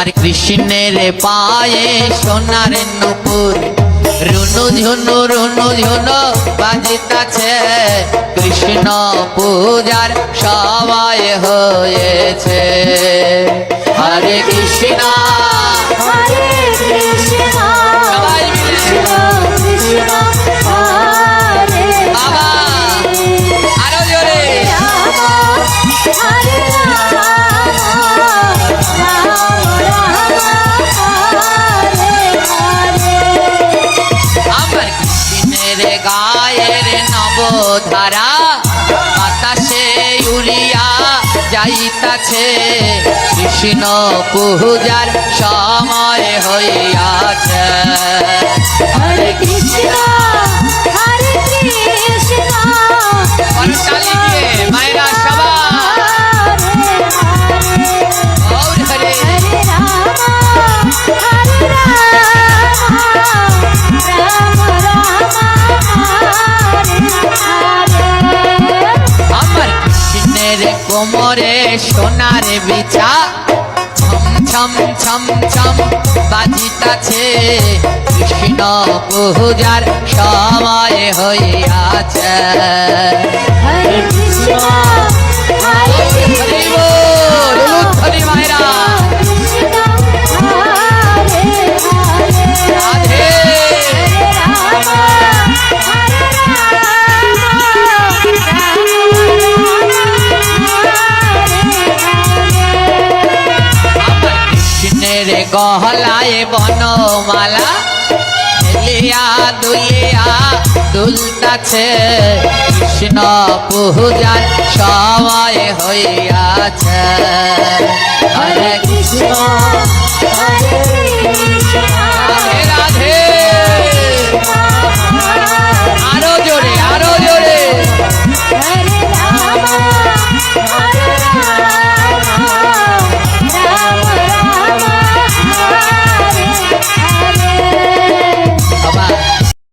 আমার কৃষ্ণের পায়ে সোনার নুপুর রুনু ঝুনু বাজিতাছে কৃষ্ণ পূজার সময় হয়েছে হরে কৃষ্ণ হরে কৃষ্ণ সবাই মিলে কৃষ্ণ হরে বাবা আরো জোরে রাম হরে রাম হরে হরে আমার কৃষ্ণের গায়ের নবধারা বাতাসে উড়িয়া যাইতাছে কৃষ্ণ পূজার সময় হইয়াছে হরে কৃষ্ণ হরে কৃষ্ণ করতালি দিয়ে মায়েরা সবাই গৌর হরে হরে রাম হরে রাম হরে হরে আমার কৃষ্ণের কোমরে সোনার বিছা ছম ছম ছম ছম বাজিতাছে কৃষ্ণ পূজার সময় হইয়াছে হরে কৃষ্ণ হরে হরি বল হরি মায়েরা কৃষ্ণ হরে হরে রাধে রাম হরে আমার কৃষ্ণের গহলায় বনমালা হেলিয়া দুলিয়া দুলতাছে কৃষ্ণ পূজার সময় হইয়াছে হরে কৃষ্ণ